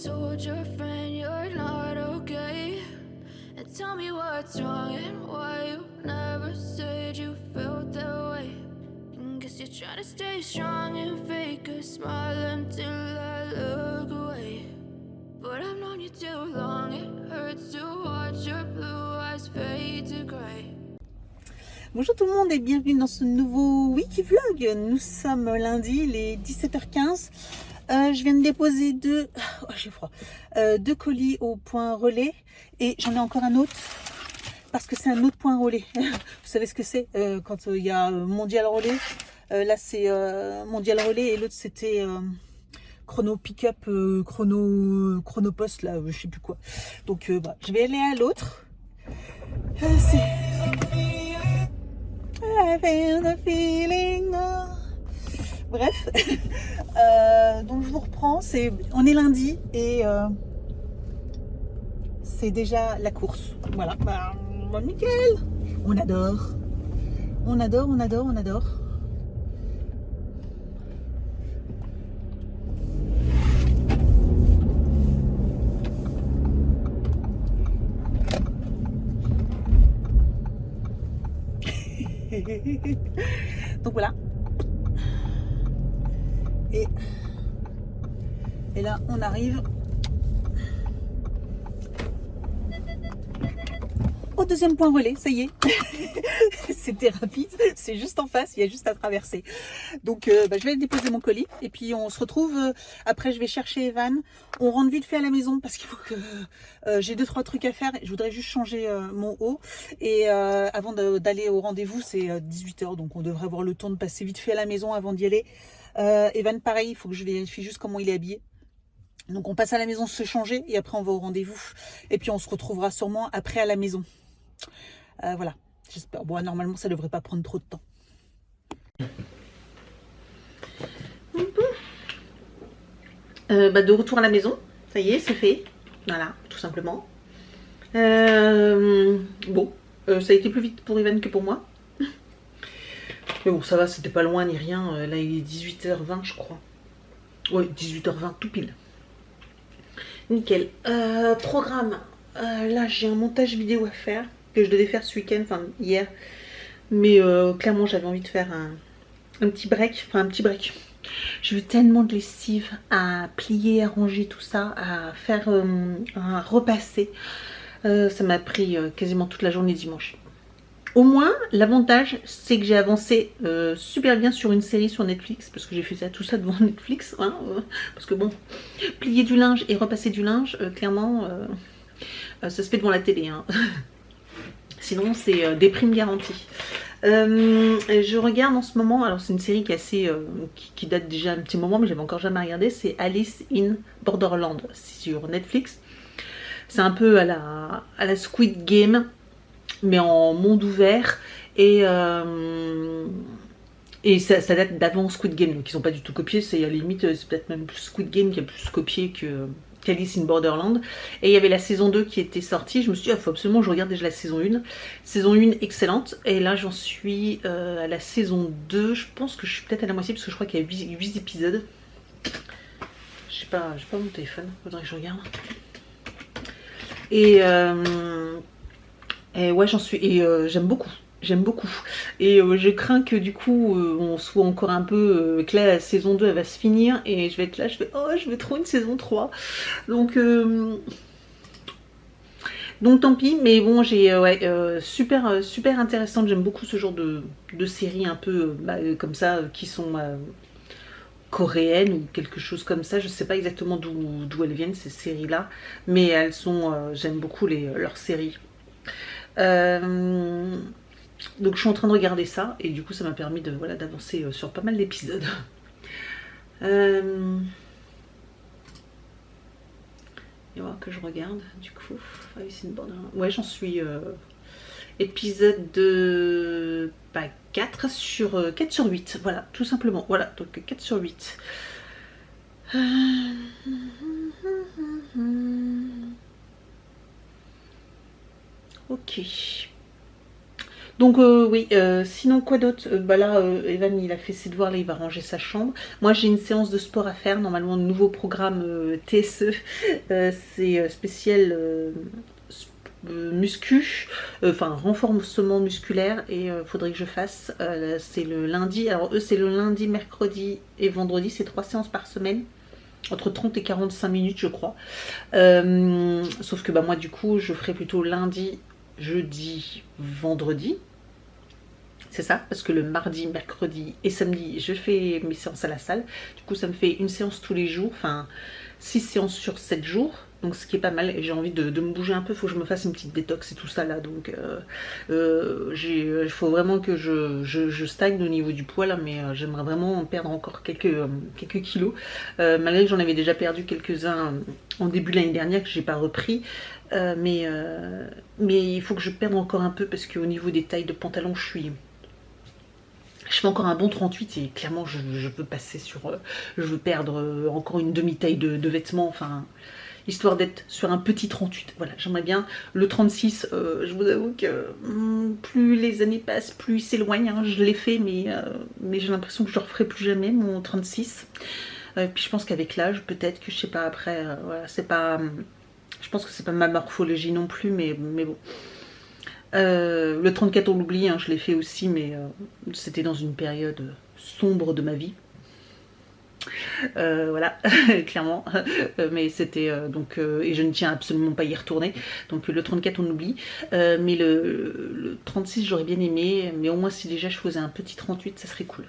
told your friend you're not okay? And tell me what's wrong and why you never said you felt that way. And guess you're trying to stay strong and fake a smile until I look away. But I've known you too long, it hurts to watch your blue eyes fade to grey. Bonjour tout le monde et bienvenue dans ce nouveau Wiki Vlog. Nous sommes lundi, il est 17h15. Je viens de déposer deux colis au point relais et j'en ai encore un autre parce que c'est un autre point relais. Vous savez ce que c'est quand il y a Mondial Relais. Là c'est Mondial Relais et l'autre c'était Chrono Pick-up, Chrono Post, là, je sais plus quoi. Donc je vais aller à l'autre. C'est... I feel the feeling. Bref, donc je vous reprends. On est lundi et c'est déjà la course. Voilà, nickel. On adore. Donc voilà. Et là, on arrive au deuxième point relais, ça y est. C'était rapide, c'est juste en face, il y a juste à traverser. Donc je vais déposer mon colis et puis on se retrouve. Après, je vais chercher Evan. On rentre vite fait à la maison parce qu'il faut que j'ai 2-3 trucs à faire. Je voudrais juste changer mon haut. Et avant d'aller au rendez-vous, c'est 18h, donc on devrait avoir le temps de passer vite fait à la maison avant d'y aller. Evan, pareil, il faut que je vérifie juste comment il est habillé. Donc on passe à la maison se changer et après on va au rendez-vous. Et puis on se retrouvera sûrement après à la maison. Voilà, j'espère. Bon, normalement ça devrait pas prendre trop de temps. De retour à la maison, ça y est, c'est fait. Voilà, tout simplement. Ça a été plus vite pour Evan que pour moi. Mais bon, ça va, c'était pas loin ni rien. Là, il est 18h20, je crois. Oui, 18h20, tout pile. Nickel. Programme. Là, j'ai un montage vidéo à faire que je devais faire ce week-end, enfin hier. Mais clairement, j'avais envie de faire un petit break. Enfin, un petit break. J'ai eu tellement de lessive à plier, à ranger tout ça, à faire, à repasser. Ça m'a pris quasiment toute la journée dimanche. Au moins, l'avantage, c'est que j'ai avancé super bien sur une série sur Netflix, parce que j'ai fait ça, tout ça devant Netflix, hein, parce que bon, plier du linge et repasser du linge, clairement, ça se fait devant la télé, hein. Sinon, c'est des primes garanties. Je regarde en ce moment, alors c'est une série qui est assez, qui date déjà un petit moment, mais j'avais encore jamais regardé, c'est Alice in Borderland sur Netflix. C'est un peu à la Squid Game, mais en monde ouvert et ça date d'avant Squid Game, donc ils n'ont pas du tout copié. C'est à la limite, c'est peut-être même plus Squid Game qui a plus copié qu'Alice in Borderland. Et il y avait la saison 2 qui était sortie. Je me suis dit, il faut absolument que je regarde déjà la saison 1. Saison 1 excellente. Et là, j'en suis à la saison 2. Je pense que je suis peut-être à la moitié parce que je crois qu'il y a 8 épisodes. Je sais pas mon téléphone. Faudrait que je regarde. Et ouais, j'en suis. Et j'aime beaucoup. Et je crains que du coup on soit encore un peu que là la saison 2 elle va se finir et je vais être là, je vais trop une saison 3. Donc tant pis, mais bon, j'ai super intéressante. J'aime beaucoup ce genre de séries un peu comme ça qui sont coréennes ou quelque chose comme ça. Je sais pas exactement d'où elles viennent ces séries là, mais elles sont j'aime beaucoup leurs séries. Donc je suis en train de regarder ça et du coup ça m'a permis de d'avancer sur pas mal d'épisodes. Il va voir que je regarde du coup. Ouais, j'en suis épisode de 4 sur 8. Voilà, tout simplement. Voilà, donc 4 sur 8. Ok. Donc oui, sinon quoi d'autre? Bah là, Evan il a fait ses devoirs, là il va ranger sa chambre. Moi j'ai une séance de sport à faire, normalement un nouveau programme TSE, c'est spécial muscu, enfin renforcement musculaire et faudrait que je fasse, c'est le lundi, alors eux c'est le lundi, mercredi et vendredi, c'est 3 séances par semaine. Entre 30 et 45 minutes je crois. Sauf que bah moi du coup je ferai plutôt lundi, jeudi, vendredi. C'est ça, parce que le mardi, mercredi et samedi, je fais mes séances à la salle. Du coup, ça me fait une séance tous les jours, enfin 6 séances sur 7 jours. Donc ce qui est pas mal, et j'ai envie de me bouger un peu, il faut que je me fasse une petite détox et tout ça là. Donc il faut vraiment que je stagne au niveau du poids là, mais j'aimerais vraiment perdre encore quelques kilos. Malgré que j'en avais déjà perdu quelques-uns en début de l'année dernière, que j'ai pas repris. Mais il faut que je perde encore un peu, parce qu'au niveau des tailles de pantalon, je fais encore un bon 38 et clairement je veux passer sur... je veux perdre encore une demi-taille de vêtements, enfin... histoire d'être sur un petit 38. Voilà, j'aimerais bien le 36. Je vous avoue que plus les années passent, plus il s'éloigne. Hein. Je l'ai fait, mais j'ai l'impression que je ne le referai plus jamais, mon 36. Puis je pense qu'avec l'âge, peut-être que je sais pas, après, voilà, c'est pas... je pense que c'est pas ma morphologie non plus, mais bon. Le 34 on l'oublie, hein, je l'ai fait aussi, mais c'était dans une période sombre de ma vie. Voilà, clairement, mais c'était donc et je ne tiens absolument pas à y retourner, donc le 34 on oublie, mais le 36 j'aurais bien aimé, mais au moins si déjà je faisais un petit 38 ça serait cool.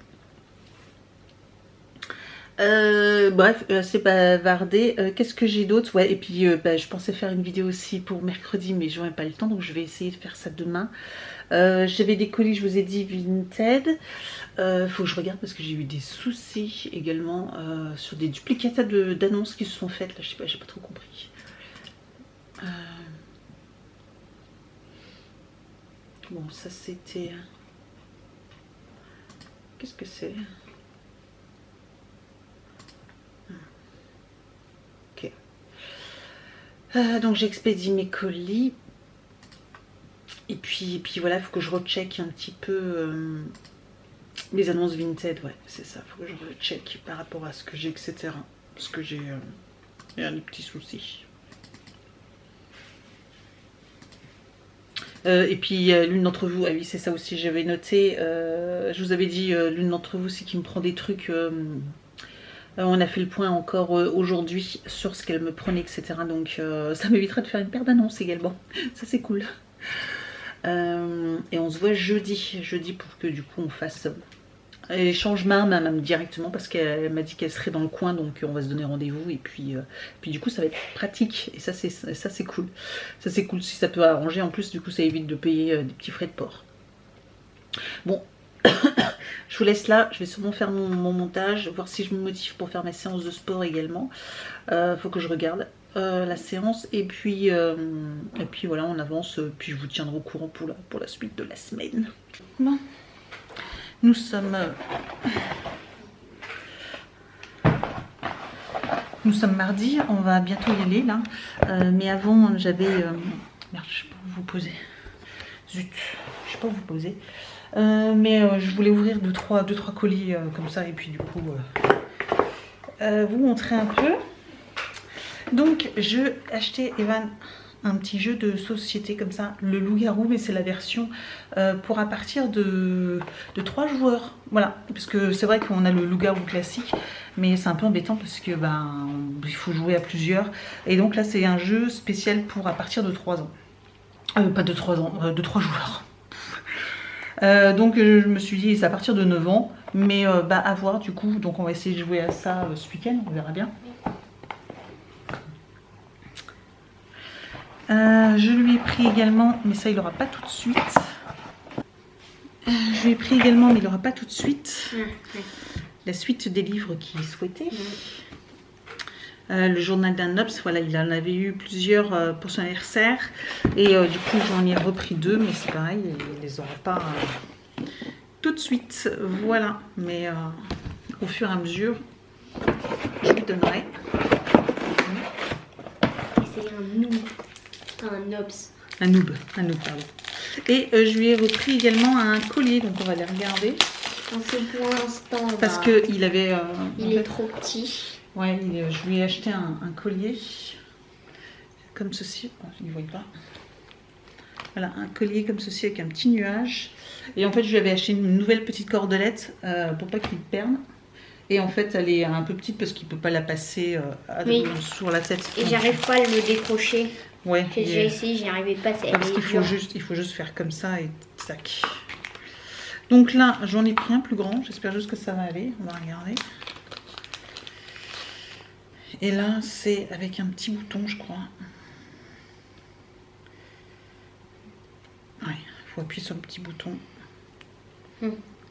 Bref, c'est bavardé. Qu'est-ce que j'ai d'autre? Ouais, et puis bah, je pensais faire une vidéo aussi pour mercredi, mais j'aurais pas le temps, donc je vais essayer de faire ça demain. J'avais des colis, je vous ai dit, Vinted. Faut que je regarde parce que j'ai eu des soucis également sur des duplicata d'annonces qui se sont faites. Là, je sais pas, j'ai pas trop compris. Bon, ça c'était... Qu'est-ce que c'est? Ok. Donc j'expédie mes colis. Et puis voilà, il faut que je recheck un petit peu les annonces Vinted. Ouais, c'est ça, il faut que je recheck par rapport à ce que j'ai, etc. Parce que j'ai un petit souci. Et puis l'une d'entre vous, ah oui c'est ça aussi, j'avais noté, je vous avais dit, l'une d'entre vous c'est qui me prend des trucs, on a fait le point encore aujourd'hui sur ce qu'elle me prenait, etc. Donc ça m'évitera de faire une paire d'annonces également, ça c'est cool. Et on se voit jeudi pour que du coup on fasse échange même directement, parce qu'elle m'a dit qu'elle serait dans le coin, donc on va se donner rendez-vous, et puis du coup ça va être pratique, et ça c'est cool. Ça c'est cool si ça peut arranger, en plus du coup ça évite de payer des petits frais de port. Bon, je vous laisse là, je vais sûrement faire mon montage, voir si je me motive pour faire ma séance de sport également. Faut que je regarde la séance, et puis voilà, on avance, puis je vous tiendrai au courant pour la suite de la semaine. Bon, nous sommes mardi, on va bientôt y aller là, mais avant j'avais merde, je sais pas où vous poser, zut, je sais pas où vous poser, mais je voulais ouvrir deux trois colis comme ça, et puis du coup vous montrer un peu. Donc je acheté Evan un petit jeu de société comme ça, le loup-garou, mais c'est la version pour à partir de 3 joueurs. Voilà, parce que c'est vrai qu'on a le loup-garou classique, mais c'est un peu embêtant parce que il faut jouer à plusieurs. Et donc là c'est un jeu spécial pour à partir de 3 ans. Pas de 3 ans, de 3 joueurs. Donc je me suis dit c'est à partir de 9 ans, mais à voir du coup. Donc on va essayer de jouer à ça ce week-end, on verra bien. Je lui ai pris également, mais ça il n'aura pas tout de suite. Je lui ai pris également, mais il n'aura pas tout de suite, la suite des livres qu'il souhaitait. Le journal d'un Obs, voilà, il en avait eu plusieurs pour son anniversaire. Et du coup j'en ai repris 2, mais c'est pareil, il les aura pas tout de suite. Voilà, mais au fur et à mesure, je lui donnerai. C'est un noob. Un obs. Un noob, pardon. Et je lui ai repris également un collier, donc on va les regarder. Donc c'est pour l'instant. Parce qu'il avait... il est trop petit. Ouais, je lui ai acheté un collier. Comme ceci. Oh, il ne voit pas. Voilà, un collier comme ceci avec un petit nuage. Et en fait, je lui avais acheté une nouvelle petite cordelette pour pas qu'il perde. Et en fait, elle est un peu petite parce qu'il ne peut pas la passer sur la tête. Et j'arrive pas à le décrocher. Ouais. J'ai déjà essayé, j'y arrivais pas. Parce qu'il faut juste faire comme ça et tac. Donc là, j'en ai pris un plus grand. J'espère juste que ça va aller. On va regarder. Et là, c'est avec un petit bouton, je crois. Ouais, il faut appuyer sur le petit bouton.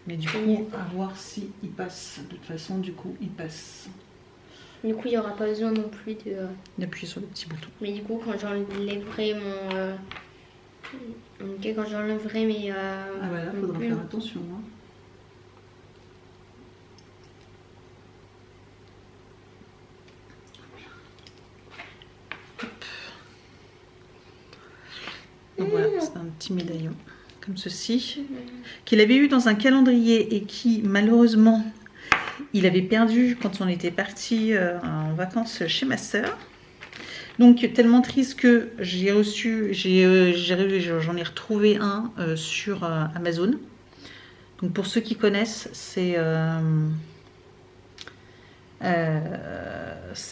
Mais du coup, à voir si il passe. De toute façon, du coup, il passe. Du coup, il n'y aura pas besoin non plus d'appuyer sur le petit bouton. Mais du coup, quand j'enlèverai quand j'enlèverai mes... Ah bah là, il faudra faire attention. Hein. Donc voilà, c'est un petit médaillon comme ceci, qu'il avait eu dans un calendrier et qui malheureusement il avait perdu quand on était parti en vacances chez ma soeur. Donc tellement triste que j'ai reçu, j'en ai retrouvé un sur Amazon. Donc pour ceux qui connaissent, c'est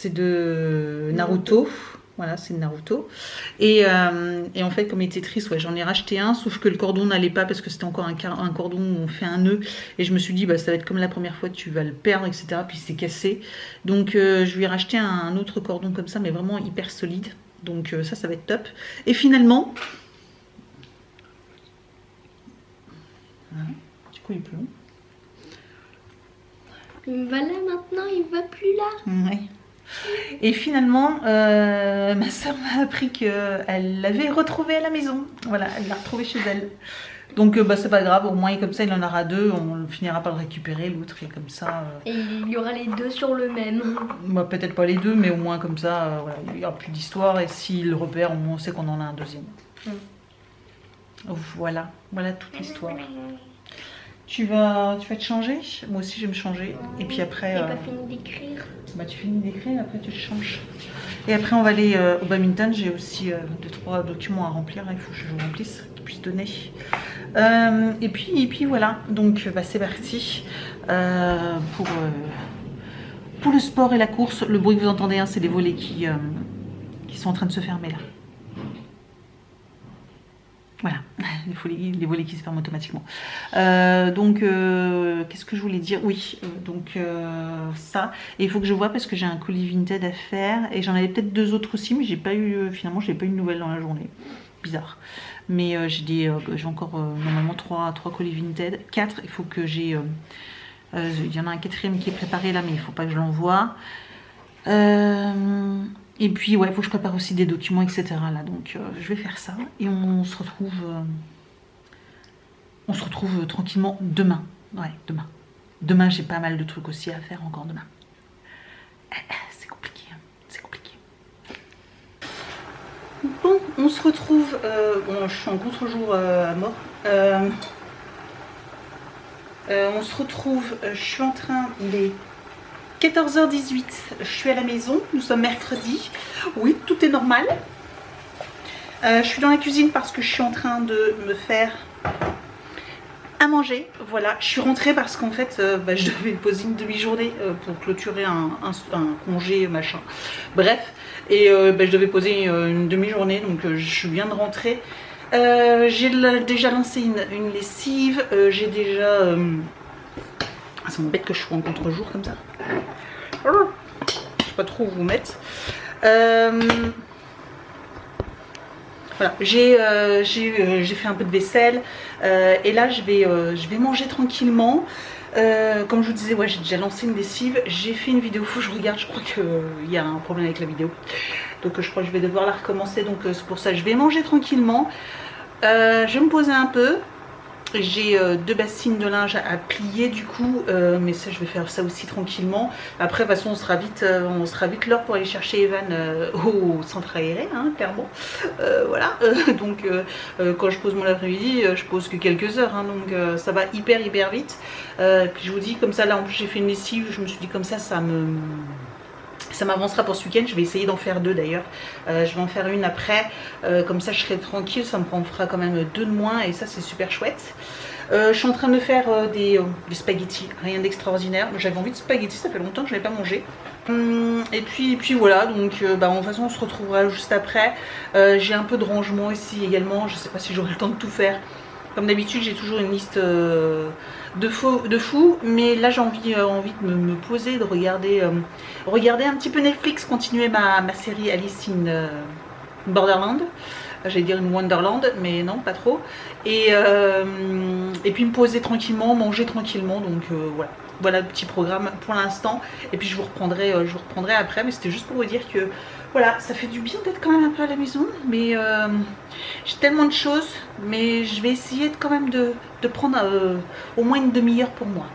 de Naruto. Voilà, c'est Naruto. Et en fait, comme il était triste, ouais, j'en ai racheté un, sauf que le cordon n'allait pas parce que c'était encore un cordon où on fait un nœud. Et je me suis dit, bah, ça va être comme la première fois, tu vas le perdre, etc. Puis c'est cassé. Donc je lui ai racheté un autre cordon comme ça, mais vraiment hyper solide. Donc ça va être top. Et finalement, voilà, du coup, il est plus long. Voilà, maintenant, il va plus là. Ouais. Et finalement, ma soeur m'a appris qu'elle l'avait retrouvé à la maison. Voilà, elle l'a retrouvé chez elle. Donc bah, c'est pas grave, au moins comme ça il en aura deux, on finira par le récupérer, l'autre et comme ça... Et il y aura les deux sur le même. Bah, peut-être pas les deux, mais au moins comme ça, voilà, il n'y aura plus d'histoire et s'il le repère, au moins on sait qu'on en a un deuxième. Voilà, voilà toute l'histoire. Tu vas te changer? Moi aussi je vais me changer. Et puis après... J'ai pas fini d'écrire. Bah tu finis d'écrire, après tu te changes. Et après on va aller au badminton. J'ai aussi 2-3 documents à remplir. Là, il faut que je remplisse, qu'ils puissent donner. Et puis voilà. Donc bah, c'est parti pour le sport et la course. Le bruit que vous entendez, hein, c'est les volets qui sont en train de se fermer là. Voilà, les volets qui se ferment automatiquement. Donc, qu'est-ce que je voulais dire? Oui, donc ça. Et il faut que je vois parce que j'ai un colis Vinted à faire. Et j'en avais peut-être deux autres aussi, mais j'ai pas eu, finalement, je n'ai pas eu de nouvelles dans la journée. Bizarre. Mais j'ai encore normalement 3 colis Vinted. 4, il faut que j'ai... il y en a un quatrième qui est préparé là, mais il faut pas que je l'envoie. Et puis ouais, il faut que je prépare aussi des documents, etc. là, donc je vais faire ça et on se retrouve tranquillement demain. Ouais, demain. Demain, j'ai pas mal de trucs aussi à faire encore demain. C'est compliqué, hein, c'est compliqué. Bon, on se retrouve. Bon, je suis en contre-jour à mort. On se retrouve. Je suis en train. Il est 14h18, je suis à la maison, nous sommes mercredi, oui, tout est normal. Je suis dans la cuisine parce que je suis en train de me faire à manger, voilà. Je suis rentrée parce qu'en fait, bah, je devais poser une demi-journée pour clôturer un congé, machin. Bref, et bah, je devais poser une demi-journée, donc je viens de rentrer. J'ai déjà lancé une lessive, j'ai déjà... ça m'embête que je sois en contre-jour comme ça. Je sais pas trop où vous mettre. Voilà, j'ai fait un peu de vaisselle et là je vais manger tranquillement. Comme je vous disais, ouais, j'ai déjà lancé une lessive. J'ai fait une vidéo, faut que je regarde, je crois qu'il y a un problème avec la vidéo. Donc je crois que je vais devoir la recommencer. Donc c'est pour ça que je vais manger tranquillement. Je vais me poser un peu. J'ai 2 bassines de linge à plier du coup, mais ça je vais faire ça aussi tranquillement. Après de toute façon on sera vite l'heure pour aller chercher Evan au centre aéré, hein, clairement. Voilà, donc quand je pose mon après-midi, je pose que quelques heures, hein, donc ça va hyper vite. Puis je vous dis comme ça, là en plus j'ai fait une lessive, je me suis dit comme ça ça m'avancera pour ce week-end. Je vais essayer d'en faire 2 d'ailleurs. Je vais en faire une après. Comme ça je serai tranquille. Ça me fera quand même 2 de moins. Et ça c'est super chouette. Je suis en train de faire des spaghettis. Rien d'extraordinaire. J'avais envie de spaghettis. Ça fait longtemps que je n'avais pas mangé. Et puis voilà. Donc de toute façon on se retrouvera juste après. J'ai un peu de rangement ici également. Je ne sais pas si j'aurai le temps de tout faire. Comme d'habitude j'ai toujours une liste de fou, mais là j'ai envie de me poser, de regarder un petit peu Netflix, continuer ma série Alice in Borderland. J'allais dire une Wonderland, mais non, pas trop. Et puis me poser tranquillement, manger tranquillement, donc voilà. Voilà le petit programme pour l'instant. Et puis je vous reprendrai après, mais c'était juste pour vous dire que voilà, ça fait du bien d'être quand même un peu à la maison. Mais j'ai tellement de choses, mais je vais essayer quand même de prendre au moins une demi-heure pour moi.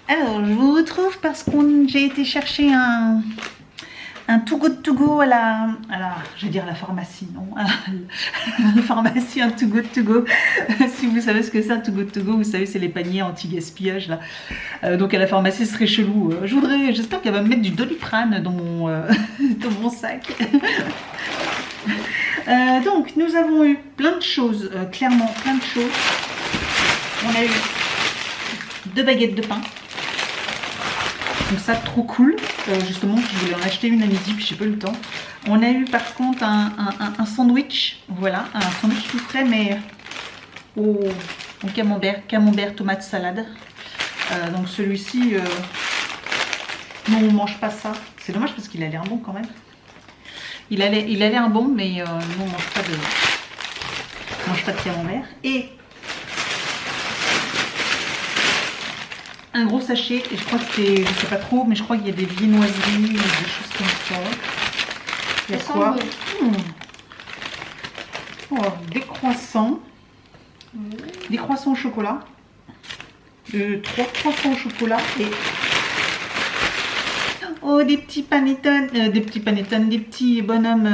Alors, je vous retrouve parce que j'ai été chercher un Too Good To Go à la je vais dire la pharmacie, non, à la pharmacie, un Too Good To Go. Si vous savez ce que c'est un Too Good To Go, vous savez c'est les paniers anti-gaspillage là. Donc à la pharmacie ce serait chelou. J'espère qu'elle va me mettre du Doliprane dans mon dans mon sac. Donc nous avons eu plein de choses, clairement plein de choses. On a eu 2 baguettes de pain. Donc ça trop cool, justement je voulais en acheter une à midi puis j'ai pas eu le temps. On a eu par contre un sandwich, voilà, un sandwich tout frais mais au camembert, tomate, salade. Donc celui-ci, non on mange pas ça, c'est dommage parce qu'il a l'air bon quand même. Il a l'air bon mais nous on mange pas de camembert. Et un gros sachet, et je crois que c'est, je sais pas trop, mais je crois qu'il y a des viennoiseries, des choses comme ça. Il y a quoi? Oh, des croissants. Des croissants au chocolat. 3 croissants au chocolat et... Oh, des petits panettone, des petits bonhommes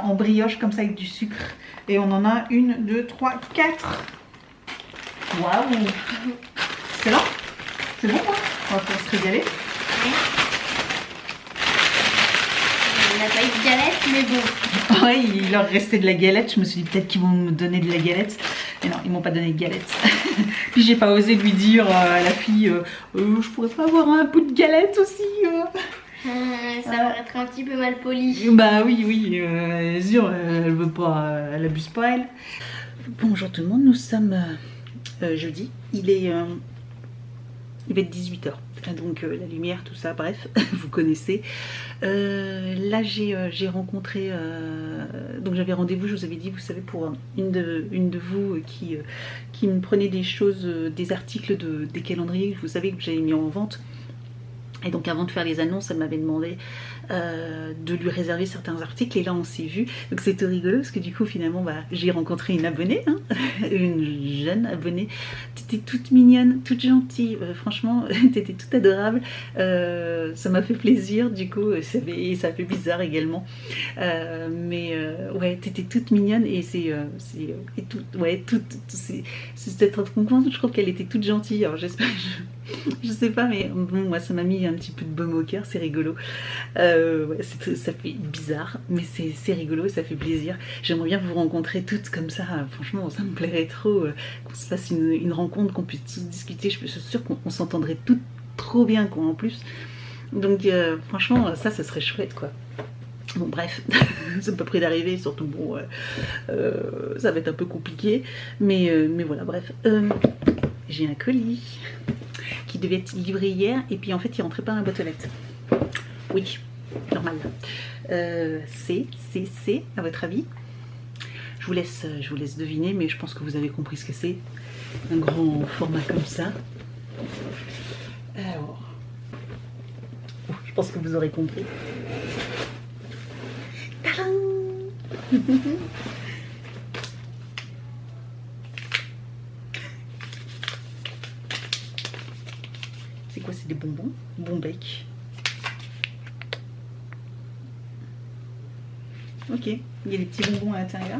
en brioche comme ça avec du sucre. Et on en a 1, 2, 3, 4. Waouh! C'est là? C'est bon quoi? On va pouvoir se régaler. Oui. On n'a pas eu de galette, mais bon. Ouais, il leur restait de la galette. Je me suis dit peut-être qu'ils vont me donner de la galette. Mais non, ils m'ont pas donné de galette. Puis j'ai pas osé lui dire à la fille je pourrais pas avoir un bout de galette aussi. Ça va être un petit peu mal poli. Bah oui, sûr, elle veut pas, elle abuse pas elle. Bonjour tout le monde, nous sommes jeudi. Il va être 18h, donc la lumière, tout ça, bref, vous connaissez. Là j'ai rencontré, donc j'avais rendez-vous, je vous avais dit, vous savez, pour une de vous qui me prenait des choses, des articles des calendriers, vous savez, que j'avais mis en vente. Et donc avant de faire les annonces, elle m'avait demandé de lui réserver certains articles. Et là on s'est vu. Donc c'était rigolo parce que du coup finalement j'ai rencontré une abonnée, hein, une jeune abonnée. T'étais toute mignonne, toute gentille. Franchement, t'étais toute adorable. Ça m'a fait plaisir du coup. Ça fait bizarre également. Ouais, t'étais toute mignonne et c'est être content. Je trouve qu'elle était toute gentille. Alors j'espère. Je sais pas, mais bon, moi ça m'a mis un petit peu de baume au cœur, c'est rigolo. Ouais, ça fait bizarre, mais c'est rigolo, ça fait plaisir. J'aimerais bien vous rencontrer toutes comme ça, franchement ça me plairait trop qu'on se fasse une rencontre, qu'on puisse tous discuter. Je suis sûre qu'on s'entendrait toutes trop bien quoi en plus. Donc franchement ça serait chouette quoi. Bon bref, c'est pas près d'arriver, surtout bon, ça va être un peu compliqué, mais voilà bref. J'ai un colis qui devait être livré hier et puis en fait il rentrait pas dans la boîte aux lettres. Oui, normal. C'est à votre avis? Je vous laisse deviner, mais je pense que vous avez compris ce que c'est. Un grand format comme ça. Alors, je pense que vous aurez compris. Tadam! bonbons, bon bec. Ok, il y a des petits bonbons à l'intérieur.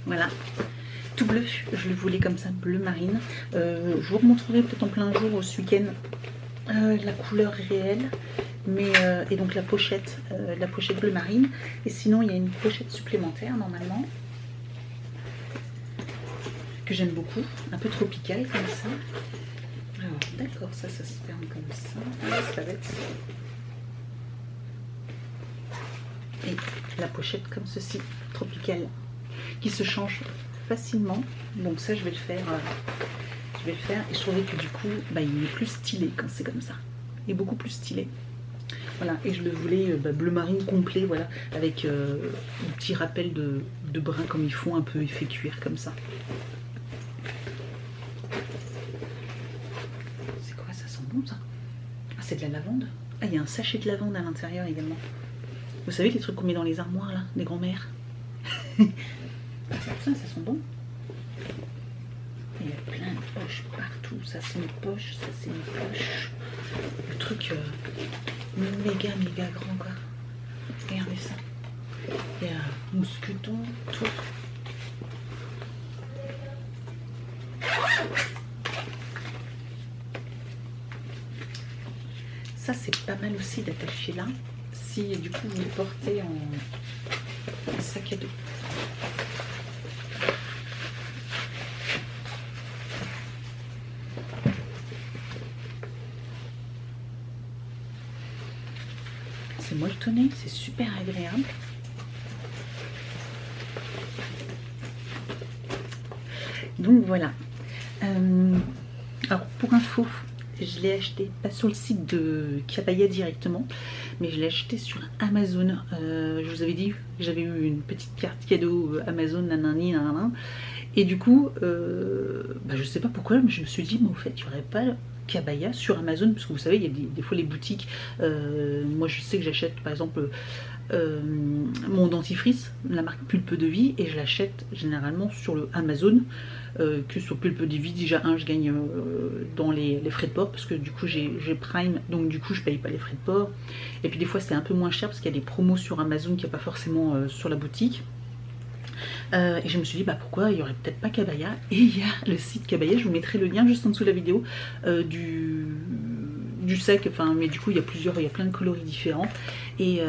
Voilà, tout bleu, je le voulais comme ça, bleu marine. Je vous remontrerai peut-être en plein jour ce week-end la couleur réelle, mais et donc la pochette bleu marine. Et sinon il y a une pochette supplémentaire normalement que j'aime beaucoup, un peu tropicale comme ça. Alors d'accord, ça se ferme comme ça. Ah, c'est pas bête. Et la pochette comme ceci, tropicale, qui se change facilement. Donc ça je vais le faire et je trouvais que du coup il est plus stylé quand c'est comme ça. Il est beaucoup plus stylé. Voilà, et je le voulais bleu marine complet, voilà, avec un petit rappel de brun comme ils font, un peu effet cuir comme ça. C'est quoi, ça sent bon ça? Ah, c'est de la lavande. Ah, il y a un sachet de lavande à l'intérieur également. Vous savez les trucs qu'on met dans les armoires là, des grands-mères. Ça sent bon. Il y a plein de poches partout. Ça c'est une poche, ça c'est une poche. Le truc méga grand quoi. Regardez ça. Il y a un mousqueton, tout. Ça c'est pas mal aussi d'attacher là. Si du coup vous le portez en sac à dos. C'est molletonné, c'est super agréable. Donc voilà. Alors pour info, je l'ai acheté pas sur le site de Kabaya directement, mais je l'ai acheté sur Amazon. Je vous avais dit que j'avais eu une petite carte cadeau Amazon, nanani, nanana. Et du coup, je sais pas pourquoi, mais je me suis dit, mais au fait, il n'y aurait pas Kabaya sur Amazon, parce que vous savez, il y a des fois les boutiques, moi je sais que j'achète par exemple mon dentifrice, la marque Pulpe de Vie, et je l'achète généralement sur le Amazon, que sur Pulpe de Vie, déjà je gagne dans les frais de port, parce que du coup j'ai Prime, donc du coup je paye pas les frais de port, et puis des fois c'est un peu moins cher, parce qu'il y a des promos sur Amazon qu'il n'y a pas forcément sur la boutique. Et je me suis dit pourquoi il n'y aurait peut-être pas Kabaya, et il y a le site Kabaya, je vous mettrai le lien juste en dessous de la vidéo du sac, mais du coup il y a plein de coloris différents, et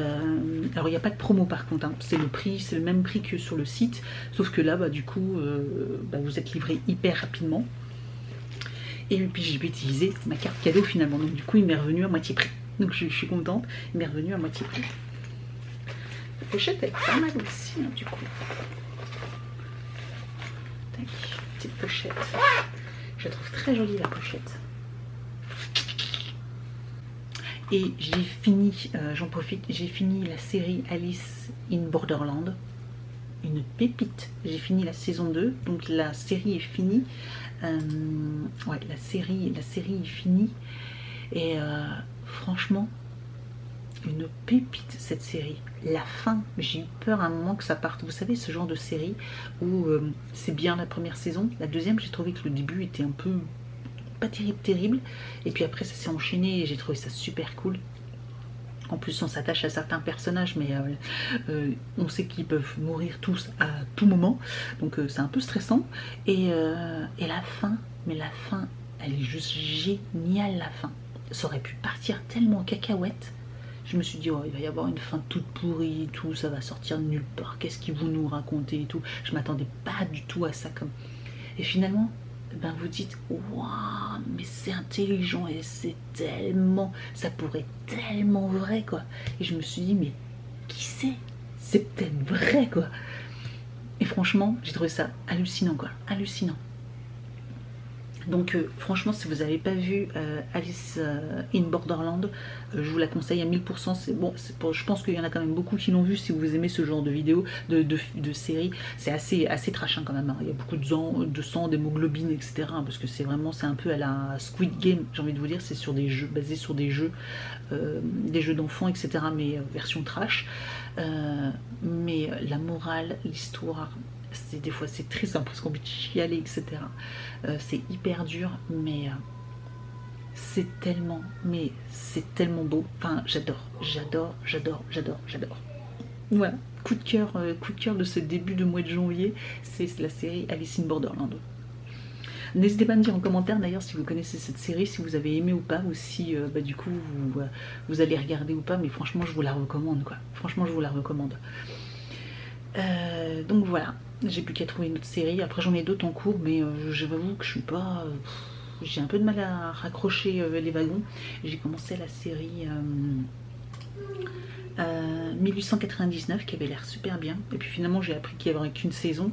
alors il n'y a pas de promo par contre, c'est le même prix que sur le site, sauf que là du coup vous êtes livré hyper rapidement, et puis j'ai utilisé ma carte cadeau finalement, donc du coup il m'est revenu à moitié prix, donc je suis contente, il m'est revenu à moitié prix. La pochette elle est pas mal aussi du coup. Tac, petite pochette. Je la trouve très jolie la pochette. Et j'ai fini, j'en profite, j'ai fini la série Alice in Borderland. Une pépite. J'ai fini la saison 2, donc la série est finie. Ouais, la série est finie. Et franchement, une pépite cette série. La fin, j'ai eu peur à un moment que ça parte. Vous savez, ce genre de série où c'est bien la première saison. La deuxième, j'ai trouvé que le début était un peu pas terrible. Et puis après, ça s'est enchaîné et j'ai trouvé ça super cool. En plus, on s'attache à certains personnages, mais on sait qu'ils peuvent mourir tous à tout moment. Donc c'est un peu stressant. Et la fin, elle est juste géniale, la fin. Ça aurait pu partir tellement en cacahuète. Je me suis dit, il va y avoir une fin toute pourrie, tout, ça va sortir de nulle part, qu'est-ce qu'ils vont nous raconter et tout. Je m'attendais pas du tout à ça comme. Et finalement, vous dites, waouh, mais c'est intelligent et c'est tellement. Ça pourrait être tellement vrai, quoi. Et je me suis dit, mais qui sait? C'est peut-être vrai, quoi. Et franchement, j'ai trouvé ça hallucinant, quoi. Hallucinant. Donc franchement, si vous n'avez pas vu Alice in Borderland, je vous la conseille à 1000%. C'est bon, je pense qu'il y en a quand même beaucoup qui l'ont vu. Si vous aimez ce genre de vidéos, de séries, c'est assez trash hein, quand même. Hein. Il y a beaucoup de sang, d'hémoglobine, etc. Parce que c'est un peu à la Squid Game, j'ai envie de vous dire. C'est sur des jeux, basés sur des jeux d'enfants, etc. Mais version trash. Mais la morale, l'histoire... Des fois c'est triste, hein, parce qu'on peut chialer, etc. C'est hyper dur, mais c'est tellement beau. Enfin, j'adore. Voilà, coup de cœur de ce début de mois de janvier, c'est la série Alice in Borderland. N'hésitez pas à me dire en commentaire d'ailleurs si vous connaissez cette série, si vous avez aimé ou pas, ou si du coup vous allez regarder ou pas, mais franchement je vous la recommande quoi. Franchement je vous la recommande. Donc voilà, j'ai plus qu'à trouver une autre série. Après j'en ai d'autres en cours, mais je vous avoue que je suis pas... j'ai un peu de mal à raccrocher les wagons. J'ai commencé la série 1899 qui avait l'air super bien. Et puis finalement j'ai appris qu'il n'y avait qu'une saison.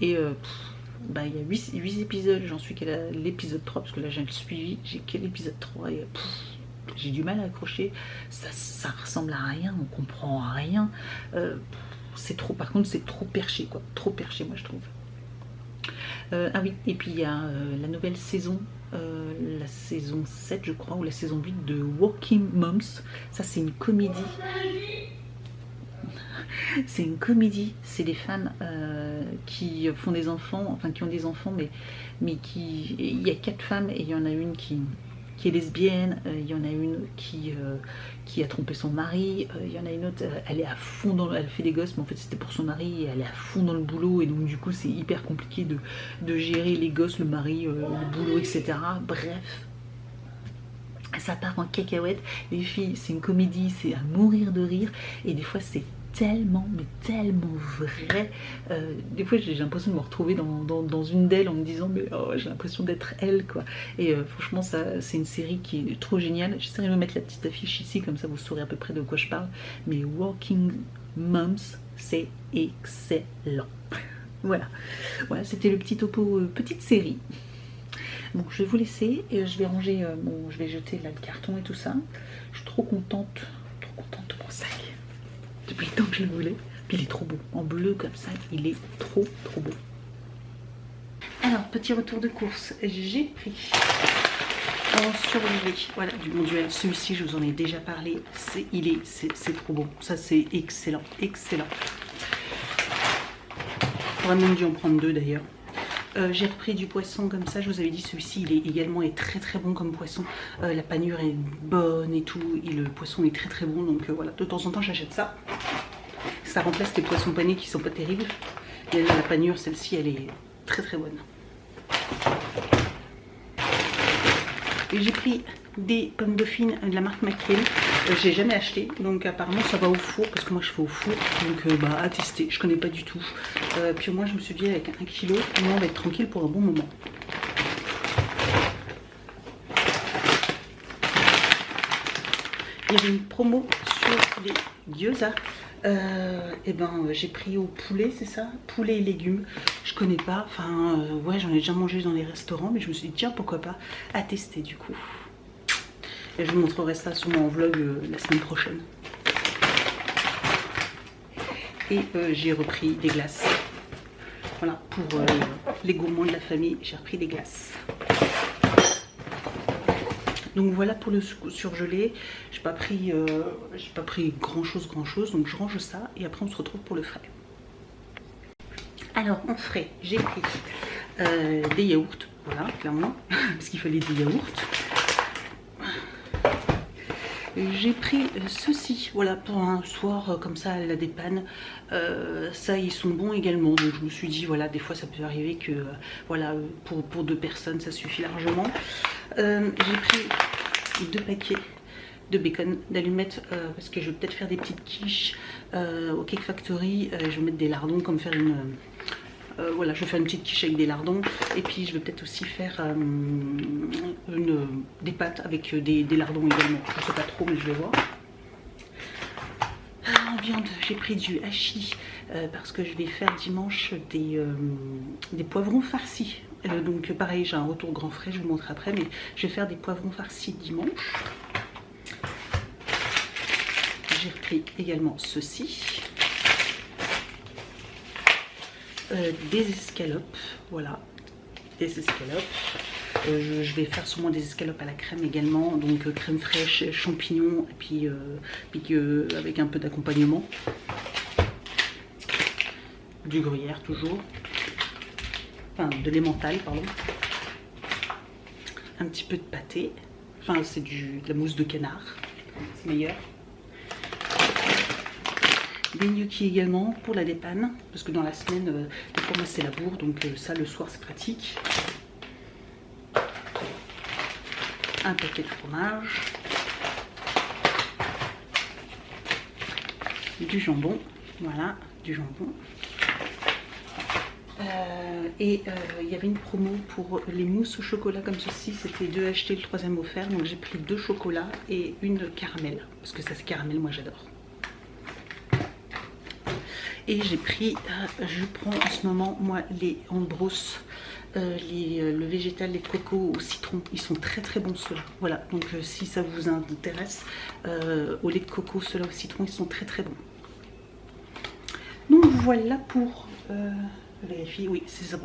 Et il y a 8 épisodes, j'en suis qu'à l'épisode 3, parce que là j'ai le suivi, j'ai qu'à l'épisode 3 et... j'ai du mal à accrocher. Ça ressemble à rien, on comprend rien. C'est trop, par contre c'est trop perché quoi, trop perché moi je trouve. Ah oui, et puis il y a la nouvelle saison, la saison 7 je crois, ou la saison 8 de Working Moms. Ça c'est une comédie. C'est une comédie, c'est des femmes qui font des enfants, enfin qui ont des enfants, mais qui... Il y a 4 femmes et il y en a une qui est lesbienne, il y en a une qui a trompé son mari, il y en a une autre, elle est à fond dans... Elle fait des gosses, mais en fait c'était pour son mari, et elle est à fond dans le boulot, et donc du coup c'est hyper compliqué de gérer les gosses, le mari, le boulot, etc. Bref, ça part en cacahuète. Les filles, c'est une comédie, c'est à mourir de rire, et des fois c'est tellement, mais tellement vrai. Des fois j'ai l'impression de me retrouver dans une d'elles en me disant mais oh, j'ai l'impression d'être elle quoi. Et franchement ça c'est une série qui est trop géniale. J'essaierai de me mettre la petite affiche ici, comme ça vous saurez à peu près de quoi je parle. Mais Working Moms, c'est excellent. Voilà, c'était le petit topo petite série. Bon, je vais vous laisser et je vais ranger je vais jeter là, le carton et tout ça. Je suis trop contente de mon sac. Depuis le temps que je le voulais. Puis il est trop beau. En bleu comme ça, il est trop beau. Alors, petit retour de course. J'ai pris en surgelé. Voilà, du Monduel. Celui-ci, je vous en ai déjà parlé. C'est trop beau. Ça, c'est excellent. Excellent. J'aurais même dû en prendre 2 d'ailleurs. J'ai repris du poisson comme ça, je vous avais dit celui-ci il est également très bon comme poisson, la panure est bonne et tout, et le poisson est très bon, donc voilà, de temps en temps j'achète ça. Ça remplace les poissons panés qui sont pas terribles, et là, la panure, celle-ci elle est très bonne. Et j'ai pris des pommes dauphines de la marque McCain. J'ai jamais acheté, donc apparemment ça va au four, parce que moi je fais au four, donc à tester, je connais pas du tout. Puis moi je me suis dit avec 1 kg, on va être tranquille pour un bon moment. Il y avait une promo sur les gyoza. Et ben j'ai pris au poulet, c'est ça, poulet et légumes. Je connais pas, enfin ouais j'en ai déjà mangé dans les restaurants, mais je me suis dit tiens pourquoi pas à tester du coup. Et je vous montrerai ça sûrement en vlog la semaine prochaine. Et j'ai repris des glaces. Voilà, pour les gourmands de la famille, j'ai repris des glaces. Donc voilà pour le surgelé. J'ai pas pris grand chose, donc je range ça et après on se retrouve pour le frais. Alors en frais, j'ai pris des yaourts, voilà clairement, parce qu'il fallait des yaourts. J'ai pris ceci, voilà, pour un soir comme ça à la dépanne. Ça, ils sont bons également. Donc je me suis dit, voilà, des fois ça peut arriver que, voilà, pour 2 personnes, ça suffit largement. J'ai pris 2 paquets de bacon, d'allumettes, parce que je vais peut-être faire des petites quiches au Cake Factory. Je vais mettre des lardons, comme faire une... voilà, je vais faire une petite quiche avec des lardons. Et puis je vais peut-être aussi faire des pâtes avec des lardons également. Je ne sais pas trop, mais je vais voir. viande, j'ai pris du hachis parce que je vais faire dimanche des poivrons farcis. Donc pareil, j'ai un retour grand frais, je vous montre après, mais je vais faire des poivrons farcis dimanche. J'ai repris également ceci. Des escalopes, voilà, des escalopes. Je vais faire sûrement des escalopes à la crème également, donc crème fraîche, champignons, et puis avec un peu d'accompagnement. Du gruyère toujours, enfin de l'emmental, pardon. Un petit peu de pâté, enfin c'est de la mousse de canard, c'est meilleur. Des gnocchis également pour la dépanne, parce que dans la semaine, des fois moi c'est la bourre, donc ça le soir c'est pratique. Un paquet de fromage, du jambon, voilà, du jambon. Il y avait une promo pour les mousses au chocolat comme ceci, c'était 2 achetés, le 3e offert, donc j'ai pris 2 chocolats et une caramel, parce que ça c'est caramel, moi j'adore. Et j'ai pris, je prends en ce moment moi les Ambros, le végétal, les cocos au citron, ils sont très très bons ceux-là. Voilà, donc si ça vous intéresse, au lait de coco, ceux-là au citron, ils sont très très bons. Donc voilà pour vérifier, oui c'est ça,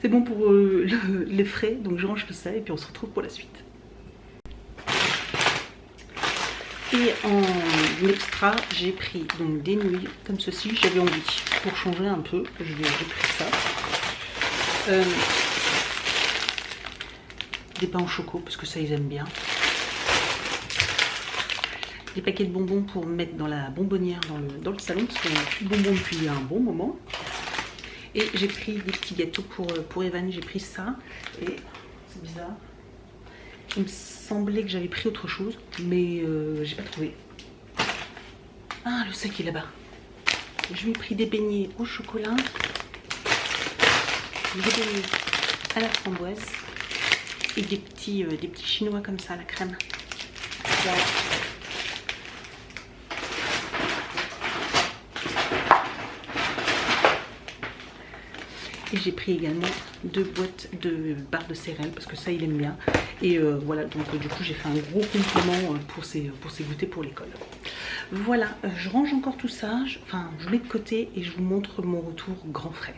c'est bon pour le frais, donc je range tout ça et puis on se retrouve pour la suite. Et en extra, j'ai pris donc des nouilles comme ceci, j'avais envie pour changer un peu, j'ai pris ça. Des pains au choco parce que ça ils aiment bien. Des paquets de bonbons pour mettre dans la bonbonnière dans le salon parce qu'on n'a plus de bonbons depuis un bon moment. Et j'ai pris des petits gâteaux pour Evan, j'ai pris ça et c'est bizarre. Il me semblait que j'avais pris autre chose, mais j'ai pas trouvé. Ah, le sac est là-bas. Je lui ai pris des beignets au chocolat, des beignets à la framboise et des petits chinois comme ça à la crème. Voilà. Et j'ai pris également 2 boîtes de barres de céréales parce que ça il aime bien. Et voilà, donc du coup j'ai fait un gros complément pour ses goûters pour l'école. Voilà, je range encore tout ça, je mets de côté et je vous montre mon retour grand frais.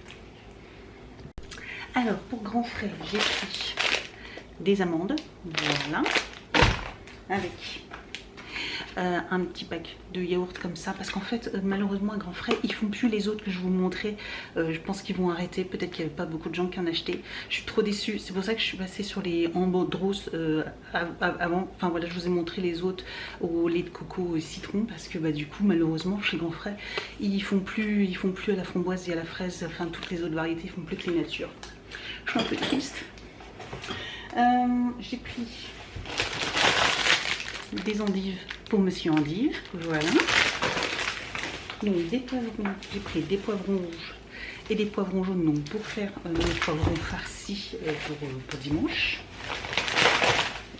Alors pour grand frais, j'ai pris des amandes, voilà, avec un petit pack de yaourt comme ça, parce qu'en fait malheureusement à grand frais ils font plus les autres que je vous montrais. Je pense qu'ils vont arrêter, peut-être qu'il n'y avait pas beaucoup de gens qui en achetaient. Je suis trop déçue, c'est pour ça que je suis passée sur les Ambros avant. Enfin voilà, je vous ai montré les autres au lait de coco et citron, parce que du coup malheureusement chez grand frais ils font plus à la framboise et à la fraise, enfin toutes les autres variétés ils font plus que les natures. Je suis un peu triste. J'ai pris des endives pour Monsieur Endive, voilà. Donc des poivrons, j'ai pris des poivrons rouges et des poivrons jaunes donc pour faire mes poivrons farcis pour dimanche.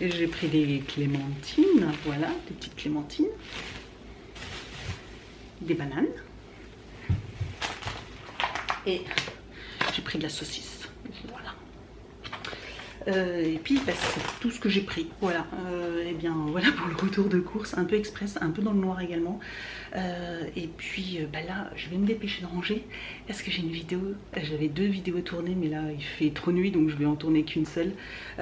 Et j'ai pris des clémentines, voilà, des petites clémentines, des bananes et j'ai pris de la saucisse, voilà. Et puis c'est tout ce que j'ai pris, voilà. Et bien voilà pour le retour de course, un peu express, un peu dans le noir également. Et puis là je vais me dépêcher de ranger parce que j'ai une vidéo, j'avais 2 vidéos tournées mais là il fait trop nuit donc je vais en tourner qu'une seule.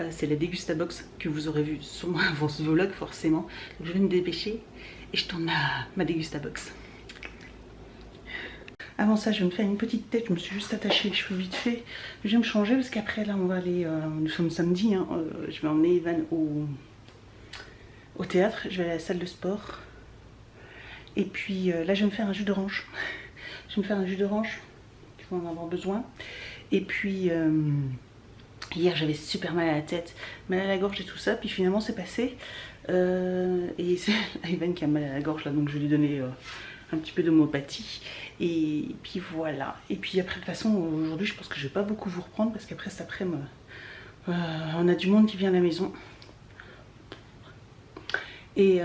C'est la Dégustabox que vous aurez vu sûrement avant ce vlog forcément, donc je vais me dépêcher et je tourne ma Dégustabox. Avant ça, je vais me faire une petite tête. Je me suis juste attachée les cheveux vite fait. Je vais me changer parce qu'après, là, on va aller. Nous sommes samedi. Hein, je vais emmener Evan au théâtre. Je vais aller à la salle de sport. Et puis là, je vais me faire un jus d'orange. Je vais me faire un jus d'orange. Je vais en avoir besoin. Et puis hier, j'avais super mal à la tête, mal à la gorge et tout ça. Puis finalement, c'est passé. Et c'est Evan qui a mal à la gorge là, donc je vais lui donner un petit peu d'homéopathie. Et puis voilà. Et puis après, de toute façon, aujourd'hui, je pense que je vais pas beaucoup vous reprendre parce qu'après cet après-midi, on a du monde qui vient à la maison. Et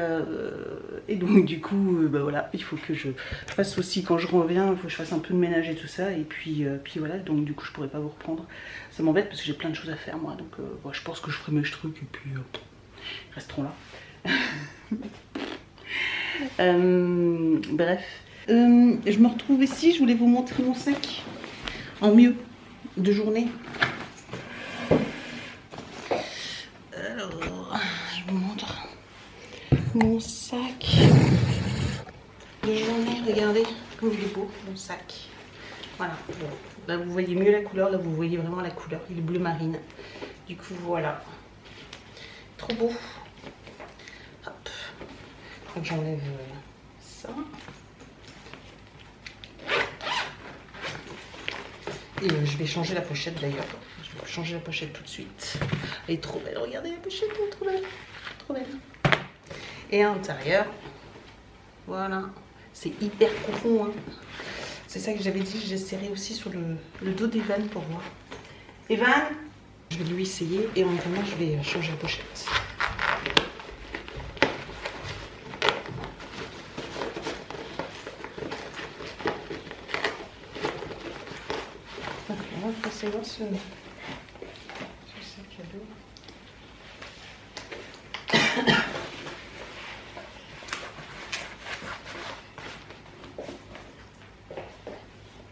donc du coup, bah voilà, il faut que je fasse aussi, quand je reviens, il faut que je fasse un peu de ménage et tout ça. Et puis voilà, donc du coup je pourrais pas vous reprendre. Ça m'embête parce que j'ai plein de choses à faire moi. Donc bon, je pense que je ferai mes trucs et puis ils resteront là. Bref. Je me retrouve ici, je voulais vous montrer mon sac en mieux de journée. Alors, je vous montre mon sac de journée. Regardez comme il est beau mon sac. Voilà, bon, là vous voyez mieux la couleur, là vous voyez vraiment la couleur, il est bleu marine. Du coup voilà, trop beau. Hop, faut que j'enlève ça. Et je vais changer la pochette d'ailleurs. Je vais changer la pochette tout de suite. Elle est trop belle, regardez la pochette, elle est trop belle. Trop belle. Et à l'intérieur, voilà. C'est hyper profond. Hein. C'est ça que j'avais dit, j'ai serré aussi sur le dos d'Evan pour voir. Evan, je vais lui essayer et en attendant, je vais changer la pochette. On va passer voir ce sac à dos.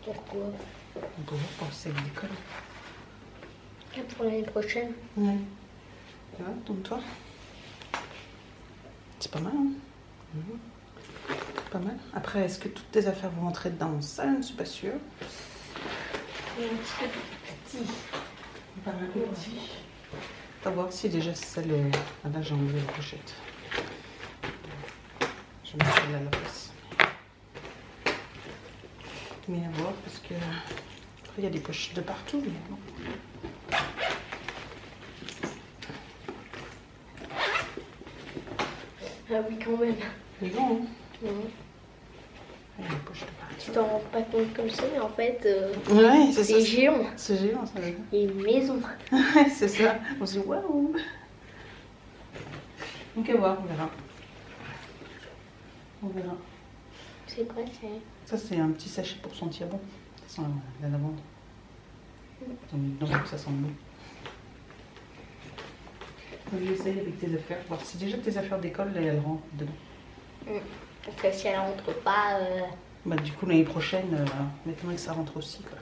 Pourquoi? Pour penser à l'école. Pour l'année prochaine. Ouais. Tu vois, donc toi, c'est pas mal, hein. Pas mal. Après, est-ce que toutes tes affaires vont rentrer dedans? Ça, je ne suis pas sûre. Et un petit peu petit. Pas mal petit. On va voir si déjà celle. Ah là, j'ai enlevé la pochette. Je vais mettre celle-là à la place. Mais à voir parce que. Après, il y a des pochettes de partout, mais bon. Ah oui, quand même. C'est grand, hein? Mhm. Il y a des pochettes de partout. Tu t'en rends pas compte comme ça, mais en fait, Ouais, c'est ça. c'est géant. C'est géant, ça. Et une maison. Ouais, c'est ça. On se dit waouh. Donc à voir, on verra. On verra. C'est quoi, c'est? Ça, c'est un petit sachet pour sentir bon. Ça sent la lavande. Donc ça sent bon. Donc j'essaye avec tes affaires, voir si déjà tes affaires d'école, elles rentrent dedans. Parce que si elle rentre pas... Bah du coup l'année prochaine, maintenant que ça rentre aussi quoi.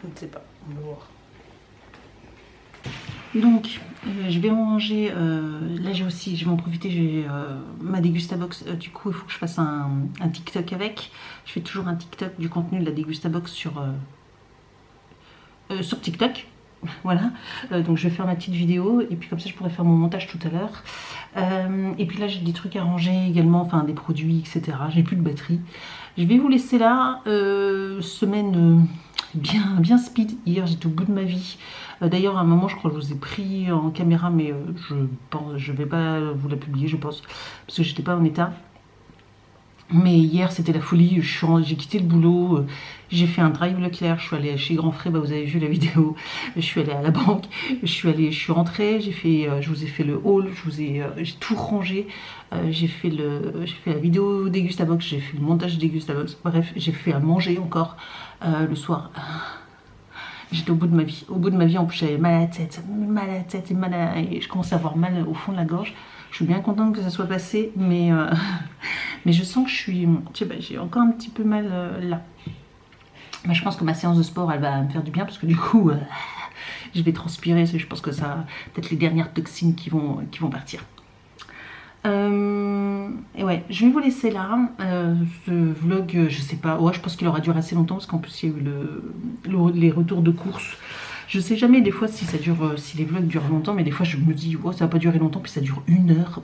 Je ne sais pas, on va voir. Donc je vais ranger, là j'ai aussi, je vais en profiter, j'ai ma Dégustabox, du coup il faut que je fasse un TikTok avec. Je fais toujours un TikTok du contenu de la Dégustabox sur TikTok. Voilà, donc je vais faire ma petite vidéo et puis comme ça je pourrais faire mon montage tout à l'heure. Et puis là j'ai des trucs à ranger également, enfin des produits etc. J'ai plus de batterie. Je vais vous laisser là, semaine bien speed. Hier j'étais au bout de ma vie. D'ailleurs à un moment je crois que je vous ai pris en caméra mais je vais pas vous la publier je pense parce que j'étais pas en état. Mais hier c'était la folie, j'ai quitté le boulot, j'ai fait un drive Leclerc, je suis allée chez Grand Frais, bah vous avez vu la vidéo, je suis allée à la banque, je suis rentrée, je vous ai fait le haul, j'ai tout rangé, j'ai fait la vidéo Dégustabox, j'ai fait le montage Dégustabox, bref j'ai fait à manger encore le soir. J'étais au bout de ma vie, en plus j'avais mal à la tête et je commençais à avoir mal au fond de la gorge. Je suis bien contente que ça soit passé, mais je sens que je suis, je sais pas, j'ai encore un petit peu mal là. Mais je pense que ma séance de sport, elle va me faire du bien parce que du coup, je vais transpirer. Je pense que ça, peut-être les dernières toxines qui vont partir. Et ouais, je vais vous laisser là. Ce vlog, je sais pas, ouais, je pense qu'il aura duré assez longtemps parce qu'en plus il y a eu les retours de course. Je sais jamais des fois si ça dure, si les vlogs durent longtemps, mais des fois je me dis oh, ça va pas durer longtemps puis ça dure 1 heure.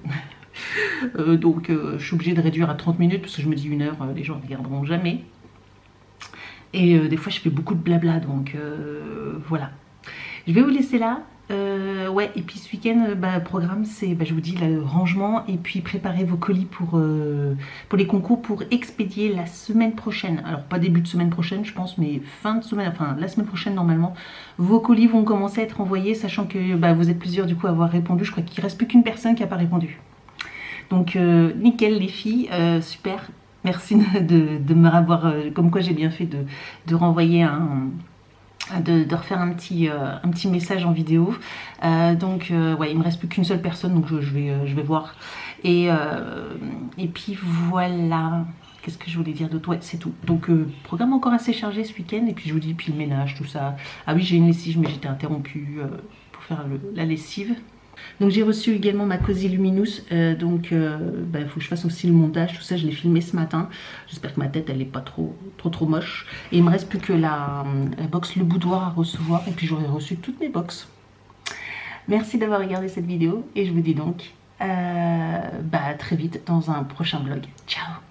Donc je suis obligée de réduire à 30 minutes parce que je me dis 1 heure, les gens ne regarderont jamais. Et des fois je fais beaucoup de blabla, donc voilà. Je vais vous laisser là. Ouais, et puis ce week-end, programme, c'est, je vous dis, le rangement et puis préparer vos colis pour les concours pour expédier la semaine prochaine. Alors, pas début de semaine prochaine, je pense, mais fin de semaine, enfin, la semaine prochaine, normalement, vos colis vont commencer à être envoyés, sachant que vous êtes plusieurs, du coup, à avoir répondu. Je crois qu'il ne reste plus qu'une personne qui n'a pas répondu. Donc nickel les filles, super. Merci de me avoir, comme quoi j'ai bien fait de renvoyer de refaire un petit message en vidéo. Donc ouais, il me reste plus qu'une seule personne, donc je vais voir. Et puis voilà. Qu'est-ce que je voulais dire d'autre? Ouais, c'est tout. Donc programme encore assez chargé ce week-end. Et puis je vous dis, puis le ménage, tout ça. Ah oui, j'ai une lessive, mais j'étais interrompue pour faire la lessive. Donc j'ai reçu également ma Cozy Luminous, donc bah, faut que je fasse aussi le montage, tout ça je l'ai filmé ce matin. J'espère que ma tête elle est pas trop moche. Et il me reste plus que la box Le Boudoir à recevoir et puis j'aurai reçu toutes mes box. Merci d'avoir regardé cette vidéo et je vous dis donc bah, à très vite dans un prochain vlog. Ciao.